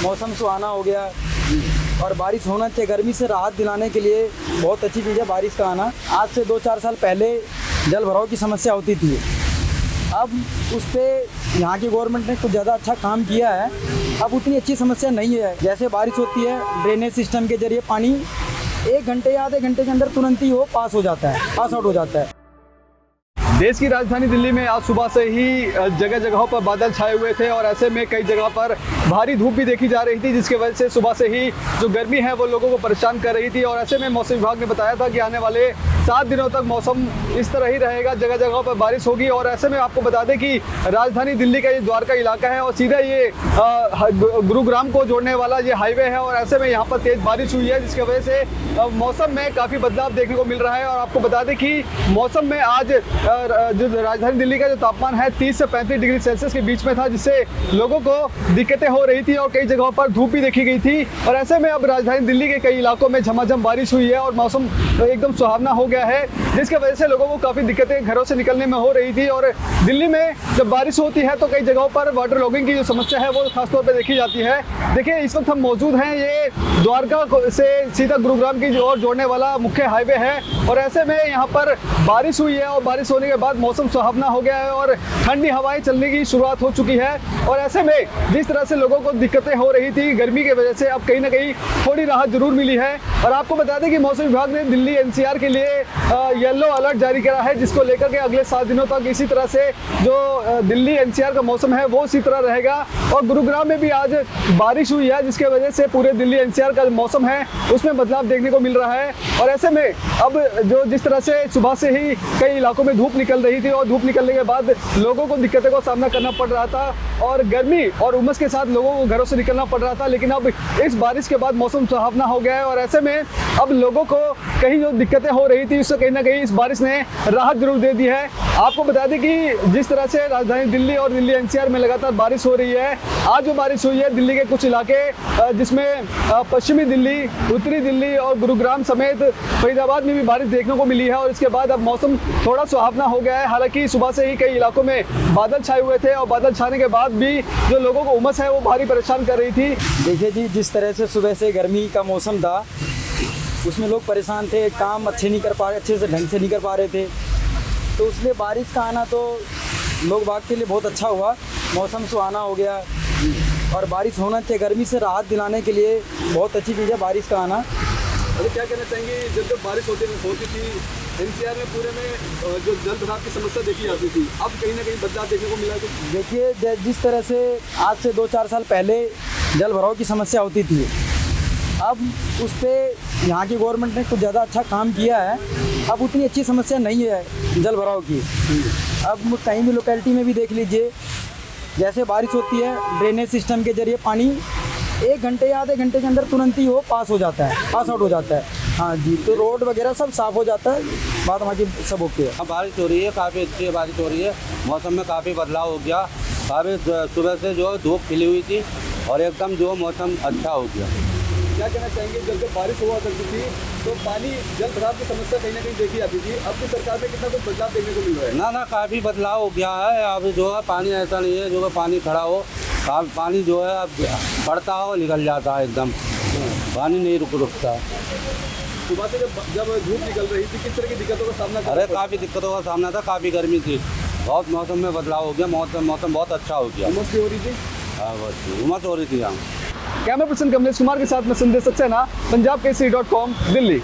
मौसम सुहाना हो गया और बारिश होना चाहिए। गर्मी से राहत दिलाने के लिए बहुत अच्छी चीज़ है बारिश का आना। आज से 2-4 साल पहले जल भराव की समस्या होती थी, अब उस पर यहाँ की गवर्नमेंट ने कुछ ज़्यादा अच्छा काम किया है। अब उतनी अच्छी समस्या नहीं है। जैसे बारिश होती है, ड्रेनेज सिस्टम के जरिए पानी 1 घंटे या आधे घंटे के अंदर तुरंत ही वो पास आउट हो जाता है। देश की राजधानी दिल्ली में आज सुबह से ही जगह जगहों पर बादल छाए हुए थे और ऐसे में कई जगह पर भारी धूप भी देखी जा रही थी, जिसकी वजह से सुबह से ही जो गर्मी है वो लोगों को परेशान कर रही थी। और ऐसे में मौसम विभाग ने बताया था कि आने वाले 7 दिनों तक मौसम इस तरह ही रहेगा, जगह जगह पर बारिश होगी। और ऐसे में आपको बता दें कि राजधानी दिल्ली का ये द्वारका इलाका है और सीधा ये गुरुग्राम को जोड़ने वाला ये हाईवे है। और ऐसे में यहाँ पर तेज बारिश हुई है, जिसकी वजह से मौसम में काफ़ी बदलाव देखने को मिल रहा है। और आपको बता दें कि मौसम में आज जो राजधानी दिल्ली का जो तापमान है 30 से 35 डिग्री सेल्सियस के बीच में था, जिससे लोगों को दिक्कतें हो रही थी और कई जगहों पर धूप भी देखी गई थी। और ऐसे में अब राजधानी दिल्ली के कई इलाकों में झमाझम बारिश हुई है और मौसम एकदम सुहावना हो गया है, जिसकी वजह से लोगों को काफ़ी दिक्कतें घरों से निकलने में हो रही थी। और दिल्ली में जब बारिश होती है तो कई जगहों पर वाटर लॉगिंग की जो समस्या है वो खासतौर पर देखी जाती है। देखिए, इस वक्त हम मौजूद हैं, ये द्वारका से सीधा गुरुग्राम की ओर जोड़ने वाला मुख्य हाईवे है। और ऐसे में यहाँ पर बारिश हुई है और बारिश होने के बाद मौसम सुहावना हो गया है और ठंडी हवाएं चलने की शुरुआत हो चुकी है। और ऐसे में जिस तरह से लोगों को दिक्कतें हो रही थी गर्मी की वजह से, अब कहीं ना कहीं थोड़ी राहत जरूर मिली है। और आपको बता दें कि मौसम विभाग ने दिल्ली एनसीआर के लिए येलो अलर्ट जारी करा है, जिसको लेकर के अगले 7 दिनों तक इसी तरह से जो दिल्ली एनसीआर का मौसम है वो इसी तरह रहेगा। और गुरुग्राम में भी आज बारिश हुई है, जिसके वजह से पूरे दिल्ली एनसीआर का मौसम है उसमें बदलाव देखने को मिल रहा है। और ऐसे में अब जो जिस तरह से सुबह से ही कई इलाकों में धूप निकल रही थी और धूप निकलने के बाद लोगों को दिक्कतों का सामना करना पड़ रहा था और गर्मी और उमस के साथ लोगों को घरों से निकलना पड़ रहा था, लेकिन अब इस बारिश के बाद मौसम सुहावना हो गया है। और ऐसे में अब लोगों को कहीं जो दिक्कतें हो रही थी उससे कहीं ना कहीं इस बारिश ने राहत जरूर दे दी है। आपको बता दें कि जिस तरह से राजधानी दिल्ली और दिल्ली एनसीआर में लगातार बारिश हो रही है, आज जो बारिश हुई है दिल्ली के कुछ इलाके जिसमें पश्चिमी दिल्ली, उत्तरी दिल्ली और गुरुग्राम समेत फरीदाबाद में भी बारिश देखने को मिली है। और इसके बाद अब मौसम थोड़ा सुहावना हो गया है। हालांकि सुबह से ही कई इलाकों में बादल छाए हुए थे और बादल छाने के बाद भी जो लोगों को उमस है वो भारी परेशान कर रही थी। देखिए जी, जिस तरह से सुबह से गर्मी का मौसम था उसमें लोग परेशान थे, काम अच्छे से ढंग से नहीं कर पा रहे थे, तो उसलिए बारिश का आना तो लोग बाग के लिए बहुत अच्छा हुआ। मौसम सुहाना हो गया और बारिश होना चाहिए। गर्मी से राहत दिलाने के लिए बहुत अच्छी चीज़ है बारिश का आना। अरे क्या कहना चाहेंगे, जब बारिश होती थी एनसीआर में पूरे में जो जल भराव की समस्या देखी जाती थी, अब कहीं ना कहीं बदलाव देखने को मिला है? देखिए, जिस तरह से आज से 2-4 साल पहले जल भराव की समस्या होती थी, अब उस पर यहाँ की गवर्नमेंट ने कुछ ज़्यादा अच्छा काम किया है। अब उतनी अच्छी समस्या नहीं है जल भराव की। अब कहीं भी लोकेलिटी में भी देख लीजिए, जैसे बारिश होती है ड्रेनेज सिस्टम के जरिए पानी 1 घंटे या आधे घंटे के अंदर तुरंत ही वो पास आउट हो जाता है। हाँ जी, तो रोड वगैरह सब साफ़ हो जाता है, बात वहाँ की सब ओके है। बारिश हो रही है, काफ़ी अच्छी बारिश हो रही है, मौसम में काफ़ी बदलाव हो गया। काफ़ी सुबह से जो धूप खिली हुई थी और एकदम जो मौसम अच्छा हो गया। क्या कहना चाहेंगे, जब बारिश हुआ करती थी तो पानी जल भराव की समस्या कहीं ना कहीं देखी जाती थी, अब की सरकार में कितना कुछ बदलाव देखने को मिल रहा है? ना काफ़ी बदलाव हो गया है। अब जो है पानी ऐसा नहीं है जो है पानी खड़ा हो, पानी जो है अब बढ़ता हो निकल जाता है, एकदम पानी नहीं रुकता। सुबह से जब धूप निकल रही थी किस तरह की दिक्कतों का सामना? अरे काफ़ी दिक्कतों का सामना था, काफ़ी गर्मी थी, बहुत मौसम में बदलाव हो गया, मौसम बहुत अच्छा हो गया। उमस भी हो रही थी? हाँ, बस उमस हो रही थी यहाँ। कैमरा पर्सन कमलेश कुमार के साथ मैं संदेश सक्सेना, पंजाब केसरी.com, दिल्ली।